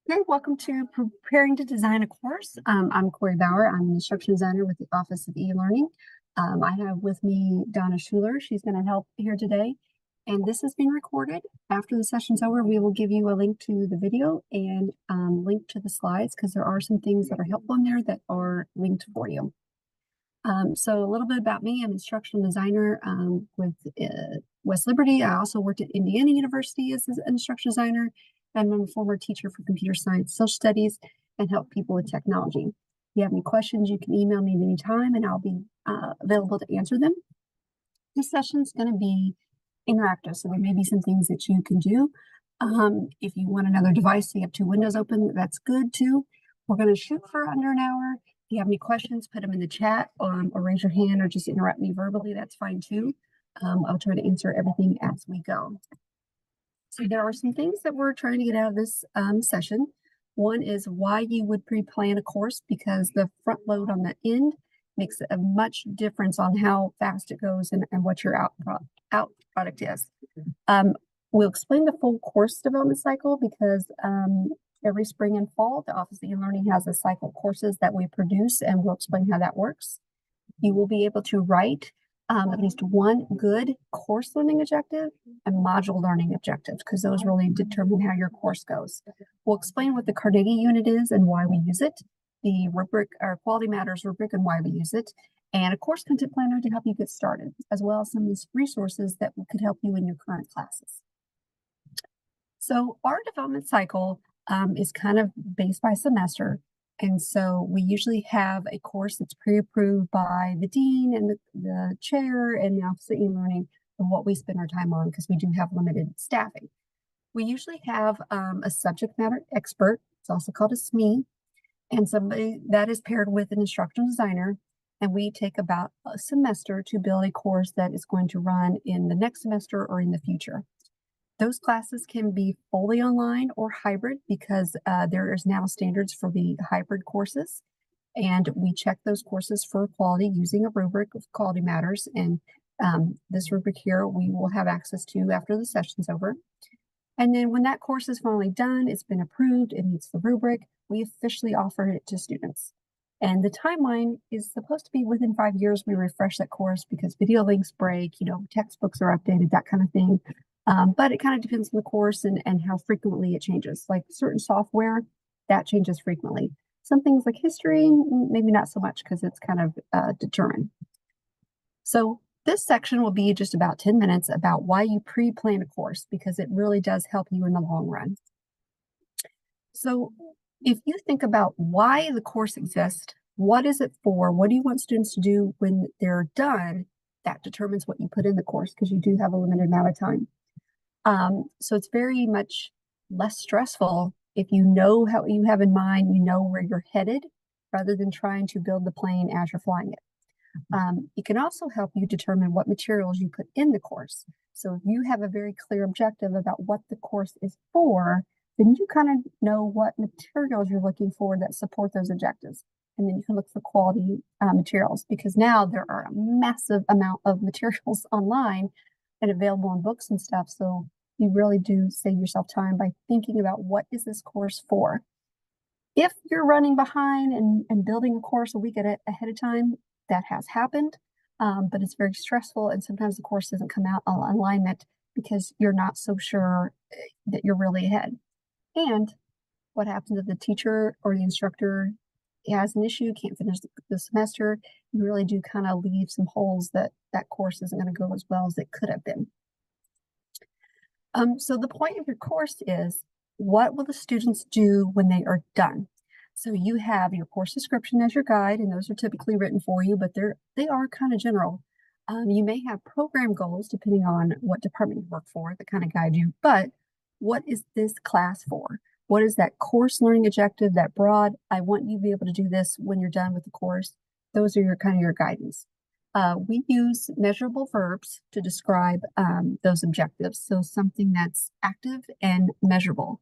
Okay, welcome to Preparing to Design a Course. I'm Corey Bauer. I'm an instruction designer with the Office of E-Learning. I have with me Donna Schuler. She's going to help here today. And this is being recorded. After the session's over, we will give you a link to the video and link to the slides because there are some things that are helpful in there that are linked for you. So a little bit about me. I'm an instructional designer with West Liberty. I also worked at Indiana University as an instructional designer. I'm a former teacher for computer science, social studies, and help people with technology. If you have any questions, you can email me at any time and I'll be available to answer them. This session is going to be interactive, so there may be some things that you can do. If you want another device, so you have two windows open, that's good too. We're going to shoot for under an hour. If you have any questions, put them in the chat or raise your hand or just interrupt me verbally. That's fine too. I'll try to answer everything as we go. So there are some things that we're trying to get out of this session. One is why you would pre-plan a course, because the front load on the end makes a much difference on how fast it goes and what your out product is. We'll explain the full course development cycle because every spring and fall, the Office of E-Learning has a cycle of courses that we produce, and we'll explain how that works. You will be able to write at least one good course learning objective and module learning objectives, because those really determine how your course goes. We'll explain what the Carnegie unit is and why we use it, the rubric or Quality Matters rubric and why we use it, and a course content planner to help you get started, as well as some of these resources that could help you in your current classes. So our development cycle is kind of based by semester. And so we usually have a course that's pre-approved by the dean and the chair and the Office of E-Learning of what we spend our time on, because we do have limited staffing. We usually have a subject matter expert. It's also called a SME, and somebody that is paired with an instructional designer. And we take about a semester to build a course that is going to run in the next semester or in the future. Those classes can be fully online or hybrid, because there is now standards for the hybrid courses. And we check those courses for quality using a rubric of Quality Matters. And this rubric here we will have access to after the session's over. And then when that course is finally done, it's been approved, it meets the rubric, we officially offer it to students. And the timeline is supposed to be within 5 years. We refresh that course because video links break, textbooks are updated, that kind of thing. But it kind of depends on the course and how frequently it changes. Like certain software, that changes frequently. Some things like history, maybe not so much, because it's kind of determined. So this section will be just about 10 minutes about why you pre-plan a course, because it really does help you in the long run. So if you think about why the course exists, what is it for? What do you want students to do when they're done? That determines what you put in the course, because you do have a limited amount of time. So it's very much less stressful if you know how you have in mind, you know where you're headed, rather than trying to build the plane as you're flying it. It can also help you determine what materials you put in the course. So if you have a very clear objective about what the course is for, then you kind of know what materials you're looking for that support those objectives. And then you can look for quality materials, because now there are a massive amount of materials online and available in books and stuff. So you really do save yourself time by thinking about what is this course for. If you're running behind and building a course a week ahead of time, that has happened, but it's very stressful, and sometimes the course doesn't come out on alignment because you're not so sure that you're really ahead. And what happens if the teacher or the instructor has an issue, can't finish the semester? You really do kind of leave some holes that course isn't going to go as well as it could have been. So the point of your course is, what will the students do when they are done? So you have your course description as your guide, and those are typically written for you, but they are kind of general. You may have program goals depending on what department you work for that kind of guide you, but what is this class for? What is that course learning objective, that broad, I want you to be able to do this when you're done with the course? Those are your kind of your guidance. We use measurable verbs to describe those objectives. So something that's active and measurable.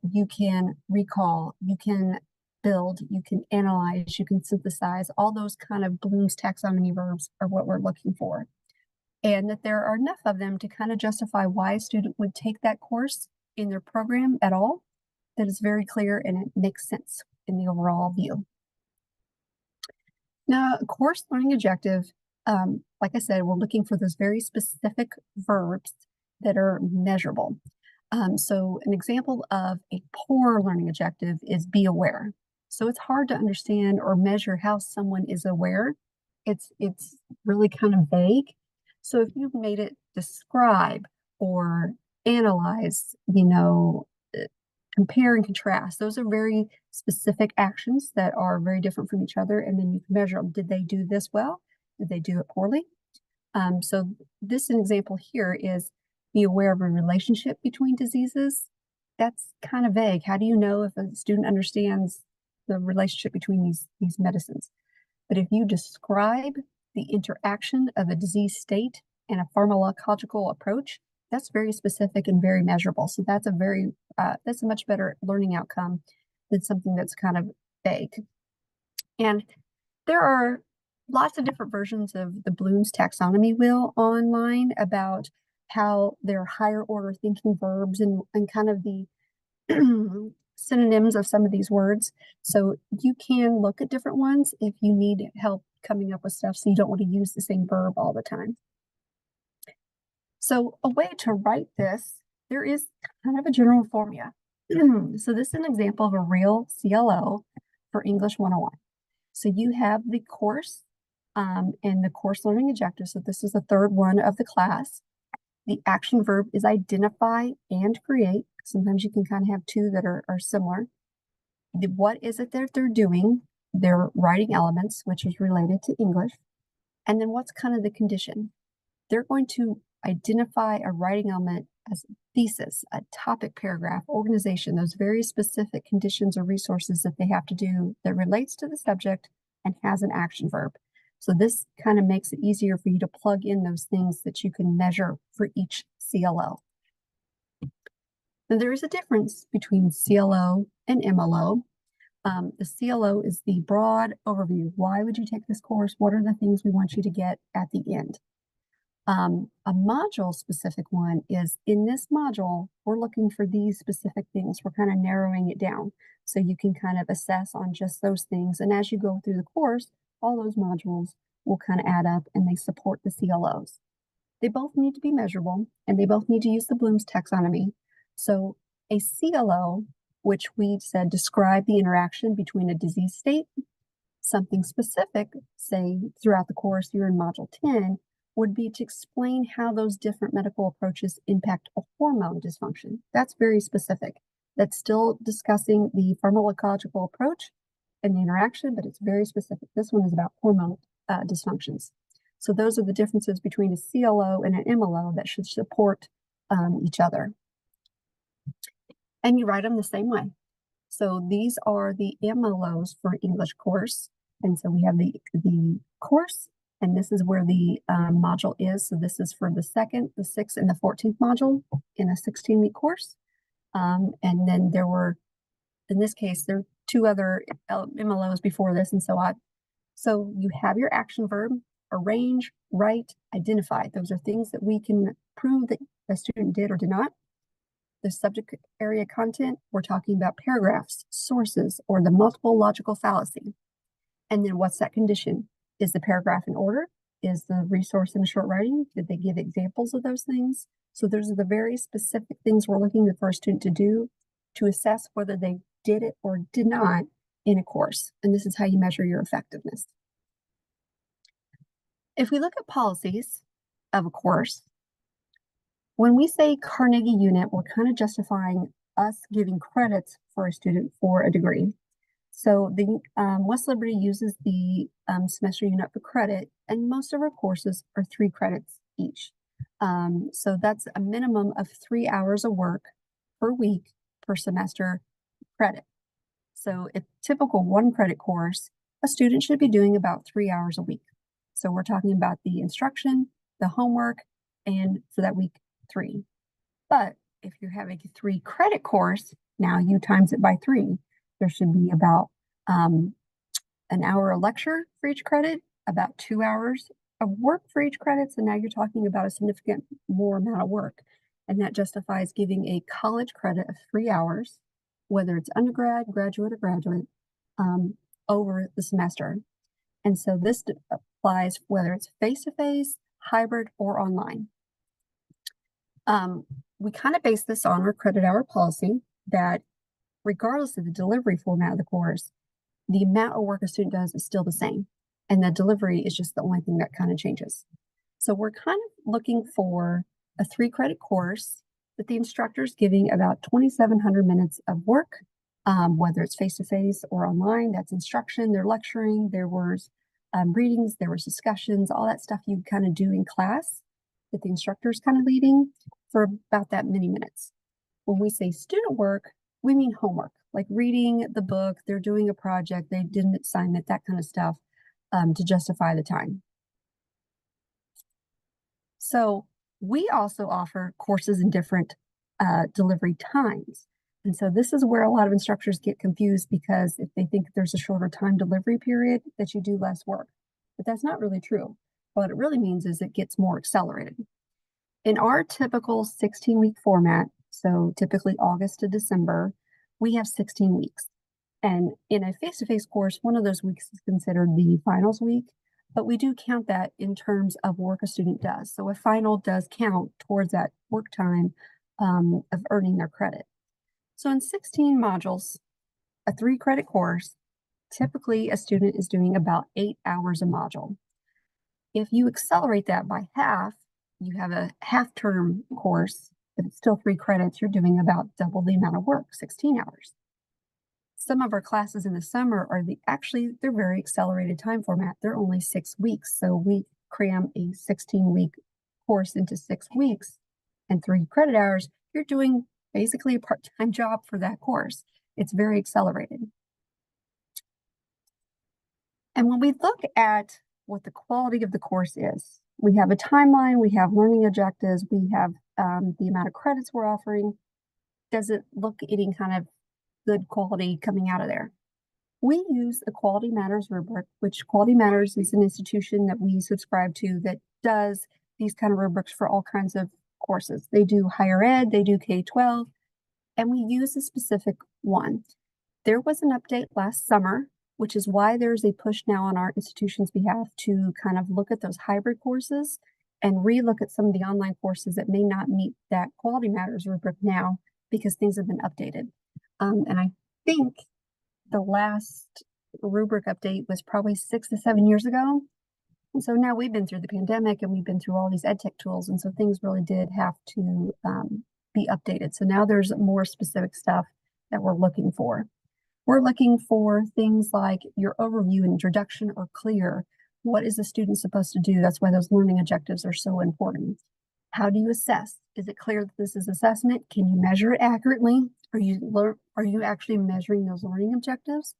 You can recall, you can build, you can analyze, you can synthesize. All those kind of Bloom's taxonomy verbs are what we're looking for. And that there are enough of them to kind of justify why a student would take that course in their program at all, that is very clear and it makes sense in the overall view. Now, course learning objective, like I said, we're looking for those very specific verbs that are measurable. So an example of a poor learning objective is be aware. So it's hard to understand or measure how someone is aware. It's really kind of vague. So if you've made it describe or analyze, compare and contrast, those are very specific actions that are very different from each other. And then you can measure them. Did they do this well? Did they do it poorly? So this example here is be aware of a relationship between diseases. That's kind of vague. How do you know if a student understands the relationship between these medicines? But if you describe the interaction of a disease state and a pharmacological approach, that's very specific and very measurable. So that's a much better learning outcome than something that's kind of vague. And there are lots of different versions of the Bloom's taxonomy wheel online about how they're higher order thinking verbs and kind of the synonyms of some of these words. So you can look at different ones if you need help coming up with stuff, so you don't want to use the same verb all the time. So a way to write this, there is kind of a general formula. So this is an example of a real CLO for English 101. So you have the course and the course learning objective. So this is the third one of the class. The action verb is identify and create. Sometimes you can kind of have two that are similar. What is it that they're doing? They're writing elements, which is related to English. And then what's kind of the condition? They're going to identify a writing element as a thesis, a topic paragraph, organization, those very specific conditions or resources that they have to do that relates to the subject and has an action verb. So this kind of makes it easier for you to plug in those things that you can measure for each CLO. Now, there is a difference between CLO and MLO. The CLO is the broad overview. Why would you take this course? What are the things we want you to get at the end? A module specific one is, in this module, we're looking for these specific things. We're kind of narrowing it down so you can kind of assess on just those things. And as you go through the course, all those modules will kind of add up and they support the CLOs. They both need to be measurable and they both need to use the Bloom's taxonomy. So a CLO, which we said describe the interaction between a disease state, something specific, say throughout the course, you're in module 10, would be to explain how those different medical approaches impact a hormone dysfunction. That's very specific. That's still discussing the pharmacological approach and the interaction, but it's very specific. This one is about hormone dysfunctions. So those are the differences between a CLO and an MLO that should support each other. And you write them the same way. So these are the MLOs for English course. And so we have the course, and this is where the module is. So this is for the 2nd, the 6th, and the 14th module in a 16-week course. And then there were, in this case, there are 2 other MLOs before this and so on. So you have your action verb, arrange, write, identify. Those are things that we can prove that a student did or did not. The subject area content, we're talking about paragraphs, sources, or the multiple logical fallacy. And then what's that condition? Is the paragraph in order? Is the resource in a short writing? Did they give examples of those things? So those are the very specific things we're looking for a student to do to assess whether they did it or did not in a course. And this is how you measure your effectiveness. If we look at policies of a course, when we say Carnegie unit, we're kind of justifying us giving credits for a student for a degree. So the West Liberty uses the semester unit for credit, and most of our courses are 3 credits each. So that's a minimum of 3 hours of work per week per semester credit. So a typical 1 credit course, a student should be doing about 3 hours a week. So we're talking about the instruction, the homework, and for that week, 3. But if you're having a 3 credit course, now you times it by 3. There should be about an hour a lecture for each credit, about 2 hours of work for each credit. So now you're talking about a significant more amount of work. And that justifies giving a college credit of 3 hours. whether it's undergrad, graduate, or graduate, over the semester. And so this applies whether it's face-to-face, hybrid, or online. We kind of base this on our credit hour policy that regardless of the delivery format of the course, the amount of work a student does is still the same. And the delivery is just the only thing that kind of changes. So we're kind of looking for a 3-credit course that the instructor is giving about 2,700 minutes of work, whether it's face-to-face or online. That's instruction, they're lecturing, there was readings, there was discussions, all that stuff you kind of do in class that the instructor is kind of leading for about that many minutes. When we say student work, we mean homework, like reading the book, they're doing a project, they did an assignment, that kind of stuff, to justify the time. So we also offer courses in different delivery times. And so this is where a lot of instructors get confused because if they think there's a shorter time delivery period, that you do less work. But that's not really true. What it really means is it gets more accelerated. In our typical 16-week format, so typically August to December, we have 16 weeks. And in a face-to-face course, one of those weeks is considered the finals week, but we do count that in terms of work a student does. So a final does count towards that work time of earning their credit. So in 16 modules, a 3-credit course, typically a student is doing about 8 hours a module. If you accelerate that by half, you have a half-term course, but it's still 3 credits, you're doing about double the amount of work, 16 hours. Some of our classes in the summer are they're very accelerated time format. They're only 6 weeks. So we cram a 16-week course into 6 weeks and 3 credit hours. You're doing basically a part-time job for that course. It's very accelerated. And when we look at what the quality of the course is, we have a timeline, we have learning objectives, we have the amount of credits we're offering. Does it look any kind of good quality coming out of there? We use a Quality Matters rubric, which Quality Matters is an institution that we subscribe to that does these kind of rubrics for all kinds of courses. They do higher ed, they do K-12, and we use a specific one. There was an update last summer, which is why there's a push now on our institution's behalf to kind of look at those hybrid courses and relook at some of the online courses that may not meet that Quality Matters rubric now because things have been updated. And I think the last rubric update was probably 6 to 7 years ago. And so now we've been through the pandemic and we've been through all these ed tech tools. And so things really did have to be updated. So now there's more specific stuff that we're looking for. We're looking for things like your overview and introduction are clear. What is the student supposed to do? That's why those learning objectives are so important. How do you assess? Is it clear that this is assessment? Can you measure it accurately? Are you actually measuring those learning objectives?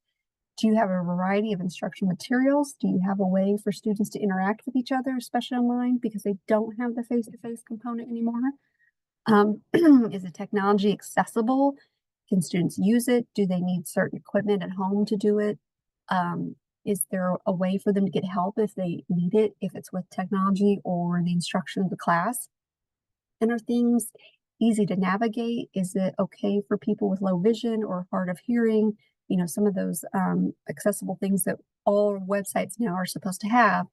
Do you have a variety of instructional materials? Do you have a way for students to interact with each other, especially online, because they don't have the face-to-face component anymore? Is the technology accessible? Can students use it? Do they need certain equipment at home to do it? Is there a way for them to get help if they need it, if it's with technology or the instruction of the class? And are things easy to navigate? Is it okay for people with low vision or hard of hearing? You know, some of those accessible things that all websites now are supposed to have.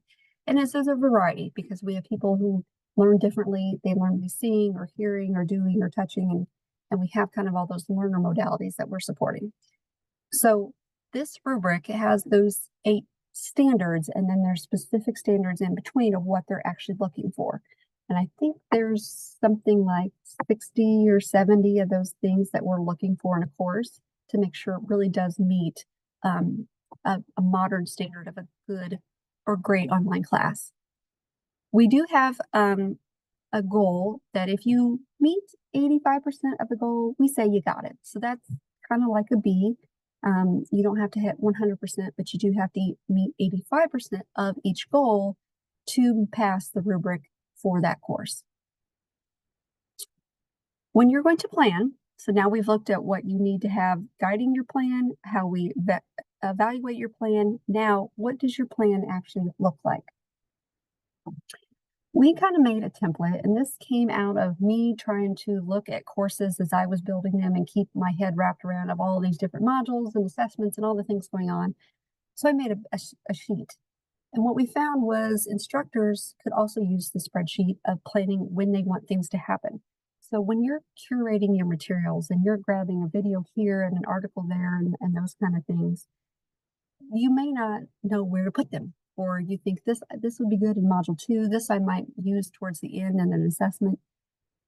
And this is a variety because we have people who learn differently. They learn by seeing or hearing or doing or touching. And we have kind of all those learner modalities that we're supporting. So this rubric has those 8 standards, and then there's specific standards in between of what they're actually looking for. And I think there's something like 60 or 70 of those things that we're looking for in a course to make sure it really does meet a modern standard of a good or great online class. We do have a goal that if you meet 85% of the goal, we say you got it. So that's kind of like a B. You don't have to hit 100%, but you do have to meet 85% of each goal to pass the rubric for that course. When you're going to plan, so now we've looked at what you need to have guiding your plan, how we evaluate your plan. Now, what does your plan actually look like? We kind of made a template, and this came out of me trying to look at courses as I was building them and keep my head wrapped around of all these different modules and assessments and all the things going on. So I made a sheet. And what we found was instructors could also use the spreadsheet of planning when they want things to happen. So when you're curating your materials and you're grabbing a video here and an article there and those kind of things, you may not know where to put them. Or you think this would be good in module 2, this I might use towards the end in an assessment,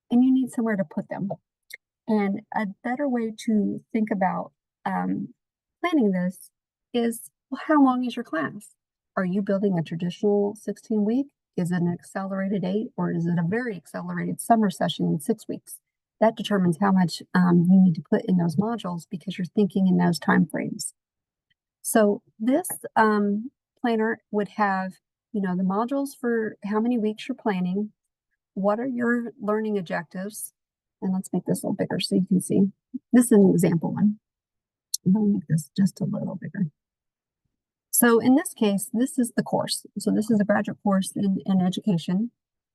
and you need somewhere to put them. And a better way to think about planning this is, well, how long is your class? Are you building a traditional 16-week? Is it an accelerated 8, or is it a very accelerated summer session in 6 weeks? That determines how much you need to put in those modules because you're thinking in those time frames. So this planner would have, the modules for how many weeks you're planning, what are your learning objectives, and let's make this a little bigger so you can see. This is an example one. I'll make this just a little bigger. So in this case, this is the course. So this is a graduate course in education.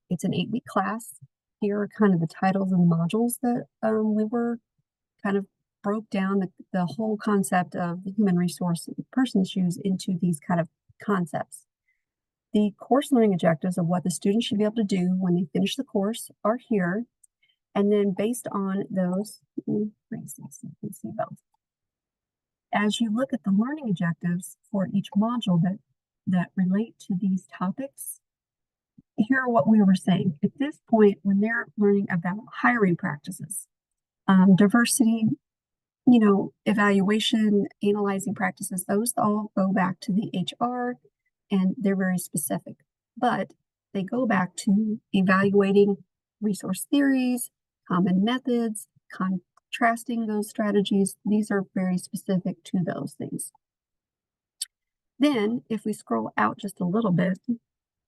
It's an 8-week class. Here are kind of the titles and modules that we were kind of broke down the whole concept of the human resource person issues into these kind of concepts. The course learning objectives of what the students should be able to do when they finish the course are here. And then based on those, raise these so you can see both. As you look at the learning objectives for each module that relate to these topics, here are what we were saying. At this point, when they're learning about hiring practices, diversity, evaluation, analyzing practices, those all go back to the HR and they're very specific. But they go back to evaluating resource theories, common methods, contrasting those strategies. These are very specific to those things. Then, if we scroll out just a little bit,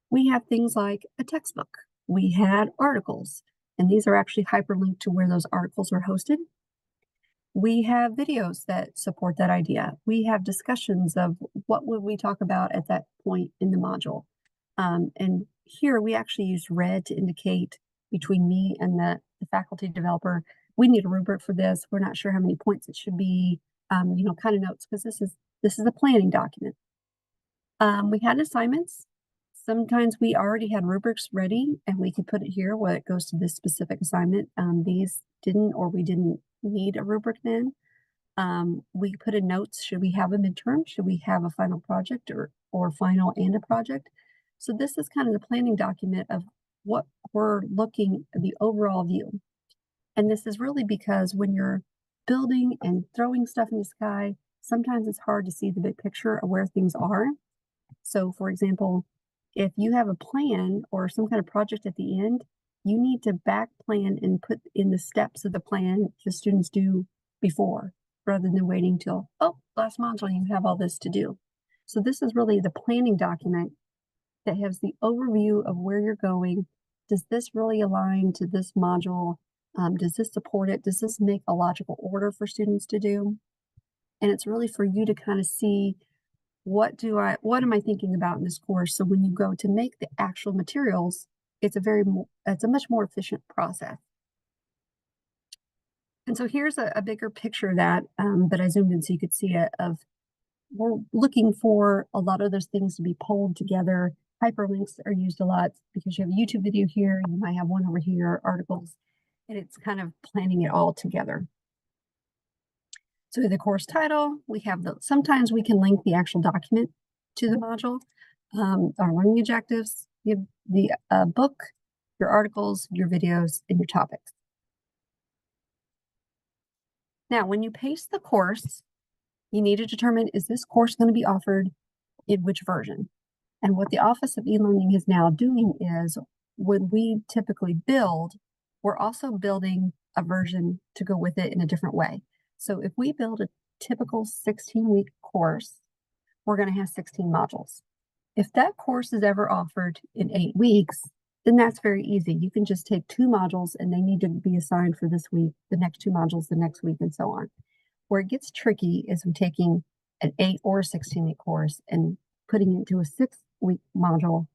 we have things like a textbook. We had articles, and these are actually hyperlinked to where those articles are hosted. We have videos that support that idea. We have discussions of what would we talk about at that point in the module. And here we actually use red to indicate between me and the faculty developer, we need a rubric for this. We're not sure how many points it should be, kind of notes, because this is a planning document. We had assignments. Sometimes we already had rubrics ready and we could put it here where it goes to this specific assignment. These didn't, or we didn't need a rubric then. We put in notes. Should we have a midterm? Should we have a final project or final and a project? So this is kind of the planning document of what we're looking at, the overall view. And this is really because when you're building and throwing stuff in the sky, sometimes it's hard to see the big picture of where things are. So for example, if you have a plan or some kind of project at the end, you need to back plan and put in the steps of the plan the students do before, rather than waiting till, last module, you have all this to do. So this is really the planning document that has the overview of where you're going. Does this really align to this module? Does this support it? Does this make a logical order for students to do? And it's really for you to kind of see, what am I thinking about in this course? So when you go to make the actual materials, it's a much more efficient process. And so here's a bigger picture of that, but I zoomed in so you could see it, of we're looking for a lot of those things to be pulled together. Hyperlinks are used a lot because you have a YouTube video here, you might have one over here, articles, and it's kind of planning it all together. So the course title, we have sometimes we can link the actual document to the module, our learning objectives, you have the book, your articles, your videos, and your topics. Now, when you paste the course, you need to determine, is this course going to be offered in which version? And what the Office of E-Learning is now doing is, when we typically build, we're also building a version to go with it in a different way. So if we build a typical 16-week course, we're going to have 16 modules. If that course is ever offered in 8 weeks, then that's very easy. You can just take 2 modules and they need to be assigned for this week, the next 2 modules the next week, and so on. Where it gets tricky is when taking an 8 or 16-week course and putting it into a 6-week module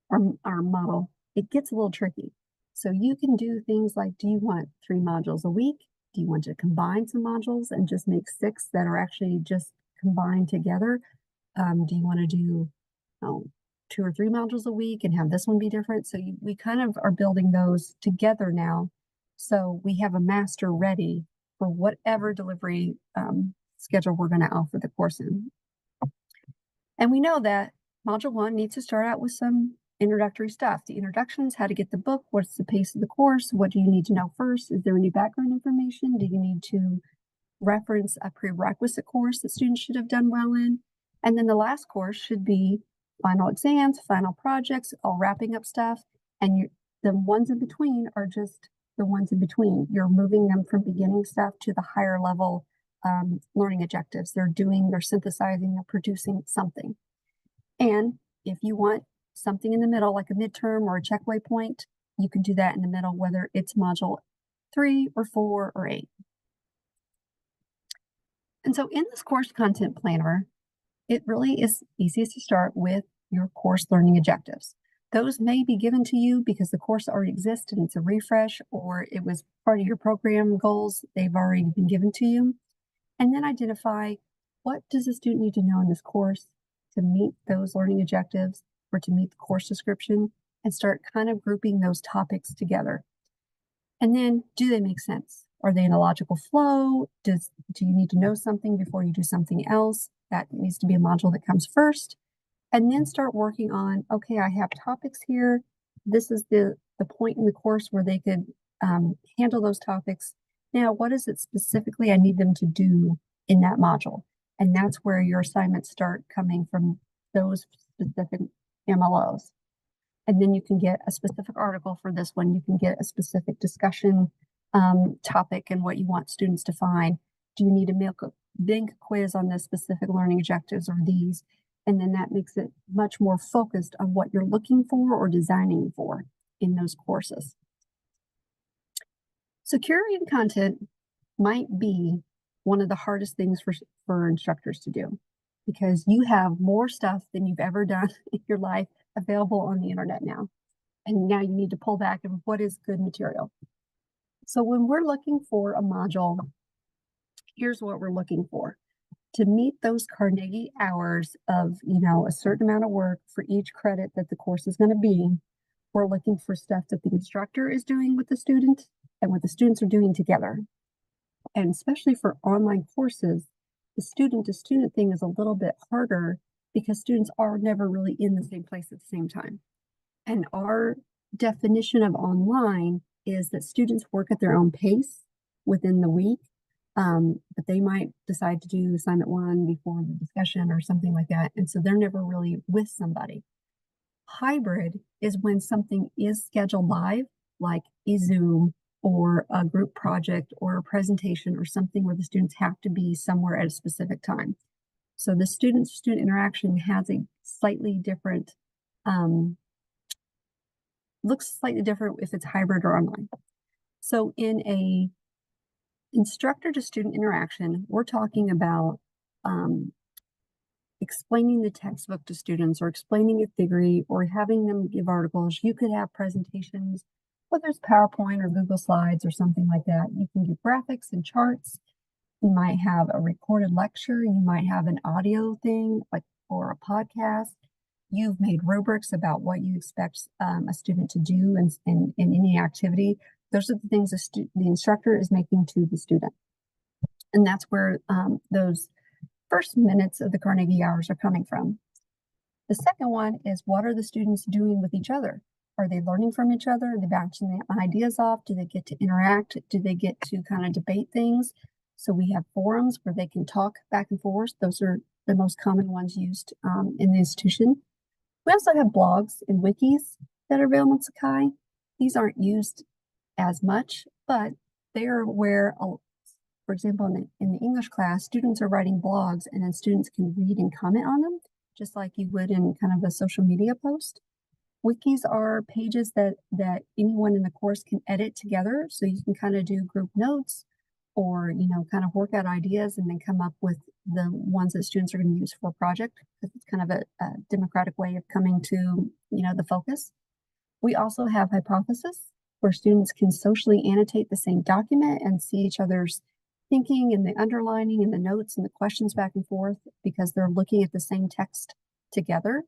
or model. it gets a little tricky. So you can do things like, do you want 3 modules a week? Do you want to combine some modules and just make 6 that are actually just combined together? Do you want to do 2 or 3 modules a week and have this one be different? So we kind of are building those together now. So we have a master ready for whatever delivery schedule we're going to offer the course in. And we know that Module 1 needs to start out with some introductory stuff. The introductions, how to get the book, what's the pace of the course, what do you need to know first? Is there any background information? Do you need to reference a prerequisite course that students should have done well in? And then the last course should be final exams, final projects, all wrapping up stuff. And the ones in between are just the ones in between. You're moving them from beginning stuff to the higher level learning objectives. They're synthesizing, they're producing something. And if you want something in the middle, like a midterm or a checkway point, you can do that in the middle, whether it's module 3 or 4 or 8. And so in this course content planner, it really is easiest to start with your course learning objectives. Those may be given to you because the course already exists and it's a refresh, or it was part of your program goals. They've already been given to you. And then identify, what does the student need to know in this course to meet those learning objectives or to meet the course description, and start kind of grouping those topics together. And then, do they make sense? Are they in a logical flow? Do you need to know something before you do something else? That needs to be a module that comes first. And then start working on, okay, I have topics here. This is the point in the course where they could handle those topics. Now, what is it specifically I need them to do in that module? And that's where your assignments start coming from, those specific MLOs. And then you can get a specific article for this one. You can get a specific discussion topic and what you want students to find. Do you need to make a big quiz on this specific learning objectives or these? And then that makes it much more focused on what you're looking for or designing for in those courses. So curating content might be one of the hardest things for instructors to do, because you have more stuff than you've ever done in your life available on the internet now. And now you need to pull back and what is good material. So when we're looking for a module, here's what we're looking for. To meet those Carnegie hours of, a certain amount of work for each credit that the course is going to be, we're looking for stuff that the instructor is doing with the student and what the students are doing together. And especially for online courses, the student-to-student thing is a little bit harder because students are never really in the same place at the same time. And our definition of online is that students work at their own pace within the week, but they might decide to do assignment 1 before the discussion or something like that. And so they're never really with somebody. Hybrid is when something is scheduled live, like a Zoom or a group project or a presentation or something where the students have to be somewhere at a specific time. So the student-to-student interaction has a slightly different, looks slightly different if it's hybrid or online. So in a instructor-to-student interaction, we're talking about explaining the textbook to students or explaining a theory or having them give articles. You could have presentations, whether it's PowerPoint or Google Slides or something like that. You can do graphics and charts. You might have a recorded lecture. You might have an audio thing, like, or a podcast. You've made rubrics about what you expect a student to do in any activity. Those are the things the instructor is making to the student. And that's where those first minutes of the Carnegie hours are coming from. The second one is, what are the students doing with each other? Are they learning from each other? Are they bouncing the ideas off? Do they get to interact? Do they get to kind of debate things? So we have forums where they can talk back and forth. Those are the most common ones used in the institution. We also have blogs and wikis that are available on Sakai. These aren't used as much, but they are where, for example, in the English class, students are writing blogs and then students can read and comment on them, just like you would in kind of a social media post. Wikis are pages that anyone in the course can edit together. So you can kind of do group notes or, kind of work out ideas and then come up with the ones that students are going to use for a project. It's kind of a democratic way of coming to, the focus. We also have Hypothesis, where students can socially annotate the same document and see each other's thinking and the underlining and the notes and the questions back and forth because they're looking at the same text together.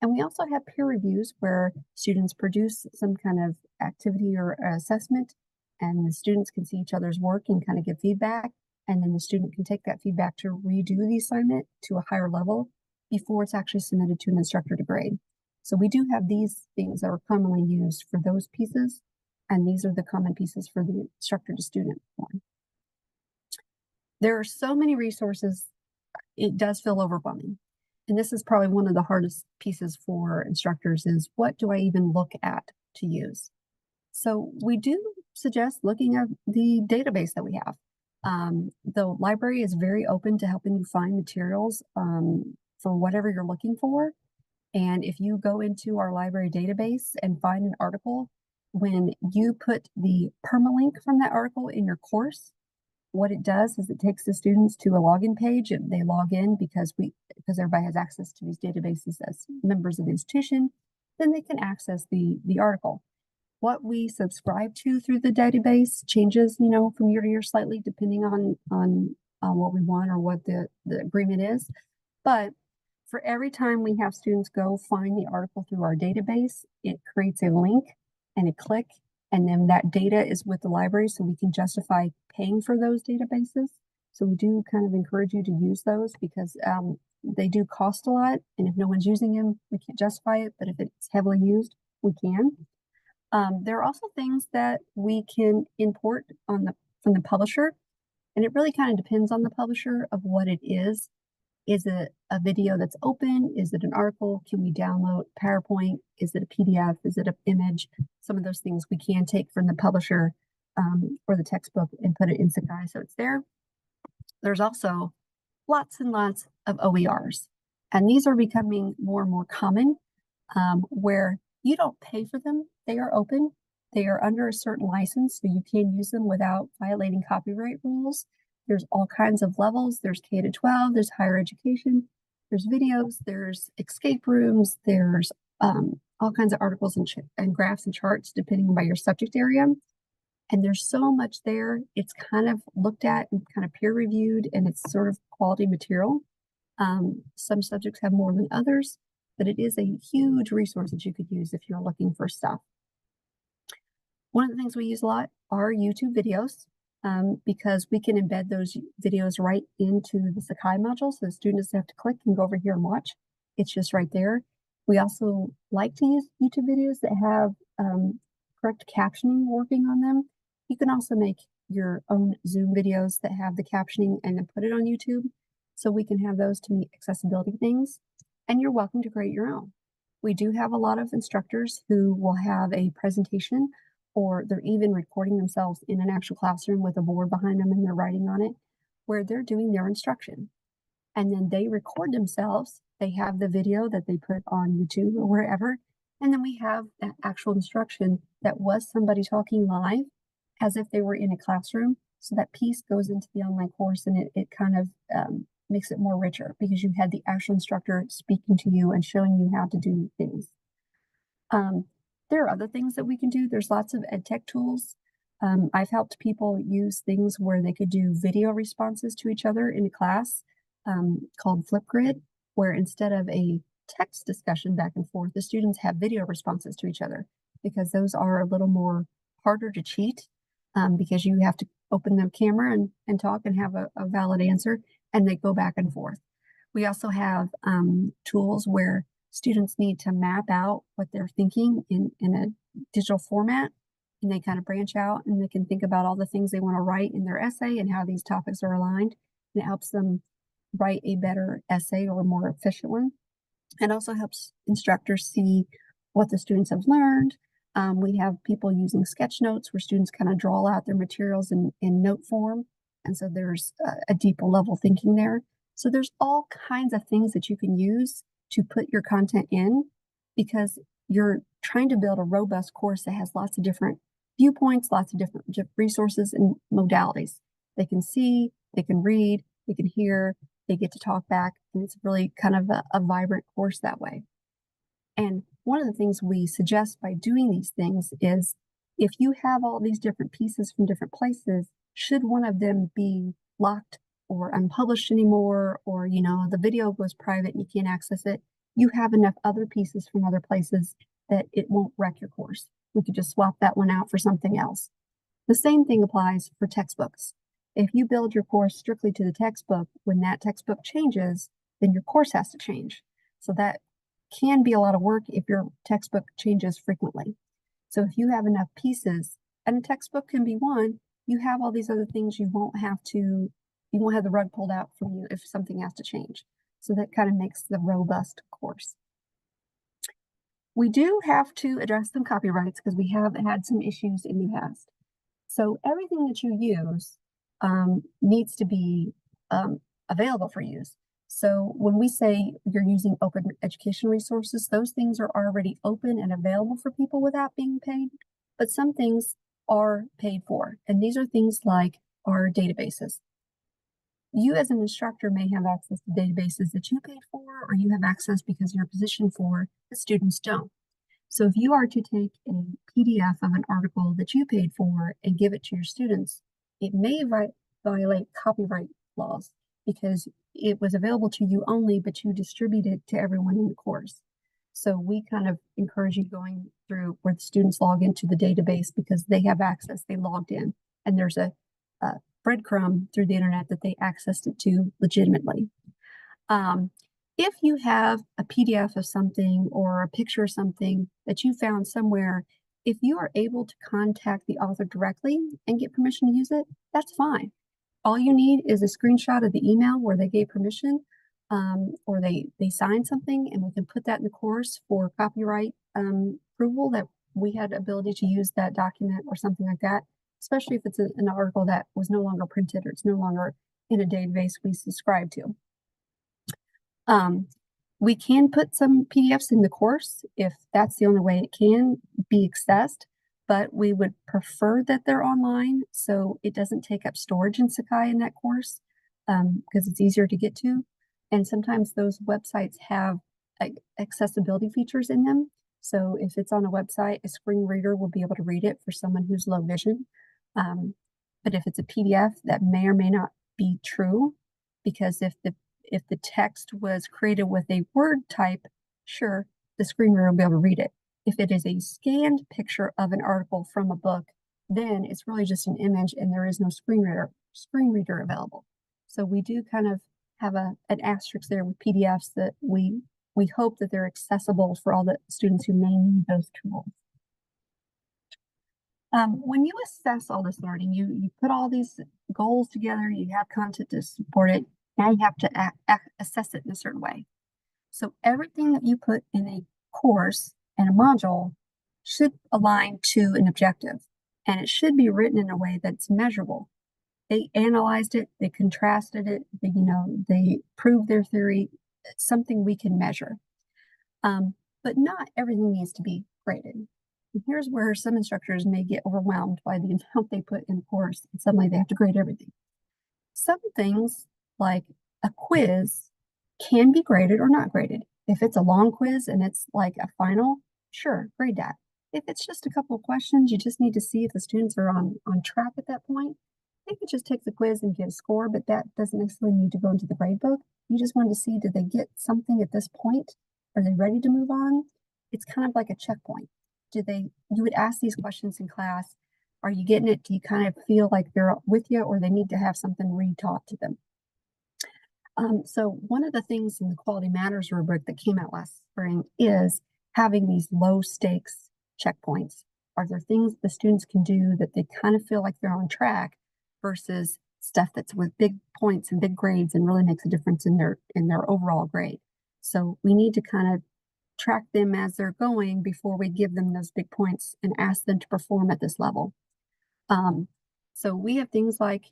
And we also have peer reviews where students produce some kind of activity or assessment, and the students can see each other's work and kind of give feedback. And then the student can take that feedback to redo the assignment to a higher level before it's actually submitted to an instructor to grade. So we do have these things that are commonly used for those pieces, and these are the common pieces for the instructor to student one. There are so many resources, it does feel overwhelming. And this is probably one of the hardest pieces for instructors is what do I even look at to use? So we do suggest looking at the database that we have. The library is very open to helping you find materials for whatever you're looking for. And if you go into our library database and find an article, when you put the permalink from that article in your course, what it does is it takes the students to a login page and they log in because everybody has access to these databases as members of the institution, then they can access the article. What we subscribe to through the database changes, from year to year slightly depending on what we want or what the agreement is. But for every time we have students go find the article through our database, it creates a link and a click, and then that data is with the library so we can justify paying for those databases. So we do kind of encourage you to use those because they do cost a lot, and if no one's using them, we can't justify it, but if it's heavily used, we can. There are also things that we can import from the publisher, and it really kind of depends on the publisher of what it is. Is it a video that's open? Is it an article? Can we download PowerPoint? Is it a PDF? Is it an image? Some of those things we can take from the publisher or the textbook and put it in Sakai so it's there. There's also lots and lots of OERs, and these are becoming more and more common where you don't pay for them. They are open. They are under a certain license, so you can use them without violating copyright rules. There's all kinds of levels. There's K-12, there's higher education, there's videos, there's escape rooms, there's all kinds of articles and graphs and charts depending on by your subject area. And there's so much there. It's kind of looked at and kind of peer reviewed, and it's sort of quality material. Some subjects have more than others, but it is a huge resource that you could use if you're looking for stuff. One of the things we use a lot are YouTube videos. Because we can embed those videos right into the Sakai module. So the student doesn't have to click and go over here and watch. It's just right there. We also like to use YouTube videos that have correct captioning working on them. You can also make your own Zoom videos that have the captioning and then put it on YouTube. So we can have those to meet accessibility things. And you're welcome to create your own. We do have a lot of instructors who will have a presentation, or they're even recording themselves in an actual classroom with a board behind them and they're writing on it, where they're doing their instruction. And then they record themselves. They have the video that they put on YouTube or wherever. And then we have that actual instruction that was somebody talking live as if they were in a classroom. So that piece goes into the online course and it kind of makes it more richer because you had the actual instructor speaking to you and showing you how to do things. There are other things that we can do. There's lots of ed tech tools. I've helped people use things where they could do video responses to each other in a class called Flipgrid, where instead of a text discussion back and forth, the students have video responses to each other because those are a little more harder to cheat because you have to open the camera and talk and have a valid answer, and they go back and forth. We also have tools where students need to map out what they're thinking in a digital format, and they kind of branch out and they can think about all the things they want to write in their essay and how these topics are aligned. And it helps them write a better essay or a more efficient one. It also helps instructors see what the students have learned. We have people using sketch notes where students kind of draw out their materials in note form. And so there's a deeper level thinking there. So there's all kinds of things that you can use to put your content in because you're trying to build a robust course that has lots of different viewpoints, lots of different resources and modalities. They can see, they can read, they can hear, they get to talk back, and it's really kind of a vibrant course that way. And one of the things we suggest by doing these things is if you have all these different pieces from different places, should one of them be locked or unpublished anymore, or, you know, the video goes private and you can't access it, you have enough other pieces from other places that it won't wreck your course. We could just swap that one out for something else. The same thing applies for textbooks. If you build your course strictly to the textbook, when that textbook changes, then your course has to change. So that can be a lot of work if your textbook changes frequently. So if you have enough pieces, and a textbook can be one, you have all these other things you won't have the rug pulled out from you if something has to change. So that kind of makes the robust course. We do have to address some copyrights because we have had some issues in the past. So everything that you use needs to be available for use. So when we say you're using open education resources, those things are already open and available for people without being paid, but some things are paid for. And these are things like our databases. You as an instructor may have access to databases that you paid for, or you have access because you're positioned for, the students don't. So if you are to take a PDF of an article that you paid for and give it to your students, it may violate copyright laws because it was available to you only, but you distributed it to everyone in the course. So we kind of encourage you going through where the students log into the database because they have access, they logged in, and there's a breadcrumb through the internet that they accessed it to legitimately. If you have a PDF of something or a picture of something that you found somewhere, if you are able to contact the author directly and get permission to use it, that's fine. All you need is a screenshot of the email where they gave permission, or they signed something, and we can put that in the course for copyright approval that we had ability to use that document or something like that, especially if it's an article that was no longer printed or it's no longer in a database we subscribe to. We can put some PDFs in the course if that's the only way it can be accessed, but we would prefer that they're online so it doesn't take up storage in Sakai in that course, because it's easier to get to. And sometimes those websites have accessibility features in them. So if it's on a website, a screen reader will be able to read it for someone who's low vision. But if it's a PDF, that may or may not be true, because if the text was created with a word type, sure, the screen reader will be able to read it. If it is a scanned picture of an article from a book, then it's really just an image and there is no screen reader available. So we do kind of have an asterisk there with PDFs that we hope that they're accessible for all the students who may need those tools. When you assess all this learning, you put all these goals together, you have content to support it. Now you have to assess it in a certain way. So everything that you put in a course and a module should align to an objective, and it should be written in a way that's measurable. They analyzed it, they contrasted it, they proved their theory, something we can measure. But not everything needs to be graded. And here's where some instructors may get overwhelmed by the amount they put in the course, and suddenly they have to grade everything. Some things, like a quiz, can be graded or not graded. If it's a long quiz and it's like a final, sure, grade that. If it's just a couple of questions, you just need to see if the students are on track at that point, they could just take the quiz and get a score, but that doesn't necessarily need to go into the grade book. You just want to see, did they get something at this point? Are they ready to move on? It's kind of like a checkpoint. You would ask these questions in class. Are you getting it? Do you kind of feel like they're with you, or they need to have something re-taught to them? So one of the things in the Quality Matters rubric that came out last spring is having these low stakes checkpoints. Are there things the students can do that they kind of feel like they're on track versus stuff that's with big points and big grades and really makes a difference in their overall grade? So we need to kind of track them as they're going before we give them those big points and ask them to perform at this level. So we have things like,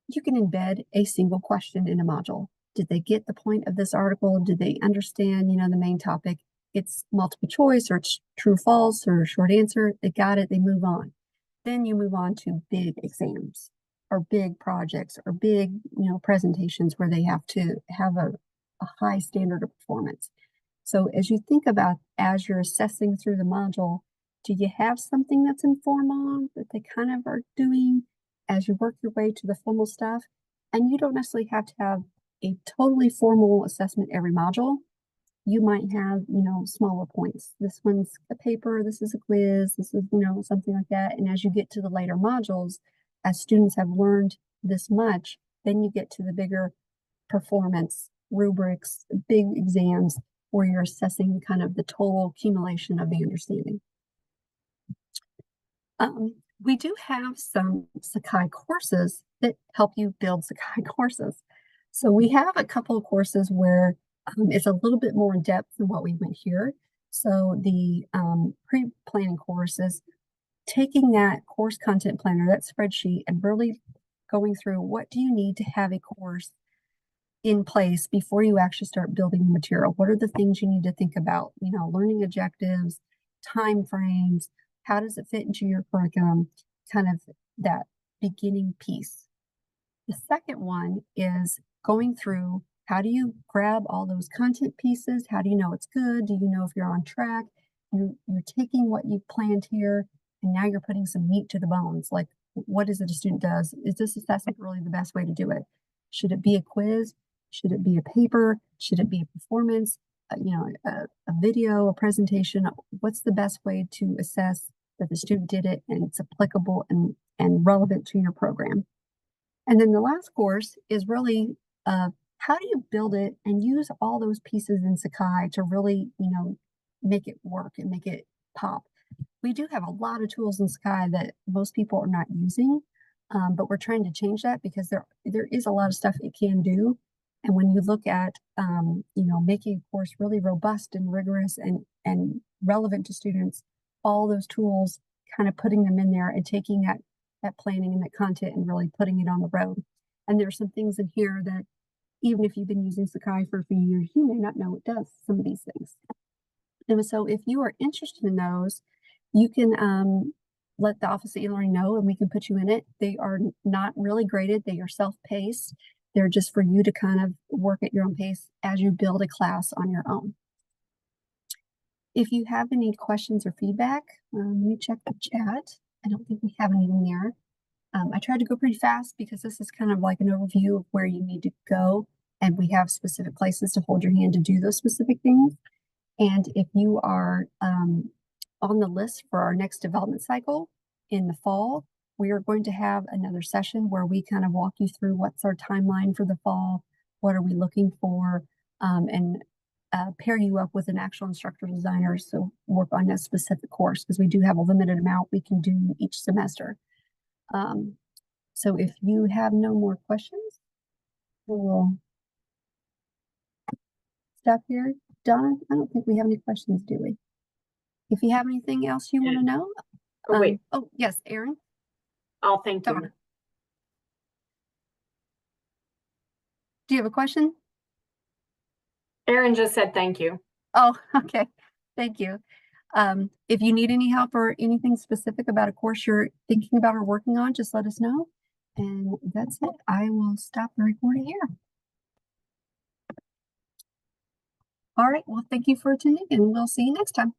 you can embed a single question in a module. Did they get the point of this article? Did they understand, the main topic? It's multiple choice, or it's true, false, or short answer. They got it, they move on. Then you move on to big exams or big projects or big, presentations where they have to have a high standard of performance. So as you think about, as you're assessing through the module, do you have something that's informal that they kind of are doing as you work your way to the formal stuff? And you don't necessarily have to have a totally formal assessment every module. You might have, smaller points. This one's a paper, this is a quiz, this is, something like that. And as you get to the later modules, as students have learned this much, then you get to the bigger performance rubrics, big exams, where you're assessing kind of the total accumulation of the understanding. We do have some Sakai courses that help you build Sakai courses. So we have a couple of courses where it's a little bit more in depth than what we went here. So the pre-planning course is taking that course content planner, that spreadsheet, and really going through what do you need to have a course in place before you actually start building the material. What are the things you need to think about? Learning objectives, time frames, how does it fit into your curriculum, kind of that beginning piece. The second one is going through, how do you grab all those content pieces? How do you know it's good? Do you know if you're on track? You're taking what you've planned here, and now you're putting some meat to the bones. Like, what is it a student does? Is this assessment really the best way to do it? Should it be a quiz? Should it be a paper? Should it be a performance? A video, a presentation? What's the best way to assess that the student did it and it's applicable and relevant to your program? And then the last course is really how do you build it and use all those pieces in Sakai to really, make it work and make it pop. We do have a lot of tools in Sakai that most people are not using, but we're trying to change that because there is a lot of stuff it can do. And when you look at, making a course really robust and rigorous and relevant to students, all those tools, kind of putting them in there and taking that planning and that content and really putting it on the road. And there's some things in here that even if you've been using Sakai for a few years, you may not know it does some of these things. And so if you are interested in those, you can let the Office of eLearning know and we can put you in it. They are not really graded. They are self-paced. They're just for you to kind of work at your own pace as you build a class on your own. If you have any questions or feedback, let me check the chat. I don't think we have anything there. I tried to go pretty fast because this is kind of like an overview of where you need to go, and we have specific places to hold your hand to do those specific things. And if you are on the list for our next development cycle in the fall, we are going to have another session where we kind of walk you through what's our timeline for the fall, what are we looking for, and pair you up with an actual instructor designer to work on a specific course, because we do have a limited amount we can do each semester. So if you have no more questions, we'll stop here. Donna, I don't think we have any questions, do we? If you have anything else you want to know. Oh, wait. Oh, yes, Erin. Oh, thank you. Donna. Do you have a question? Erin just said thank you. Oh, okay. Thank you. If you need any help or anything specific about a course you're thinking about or working on, just let us know. And that's it. I will stop the recording here. All right. Well, thank you for attending, and we'll see you next time.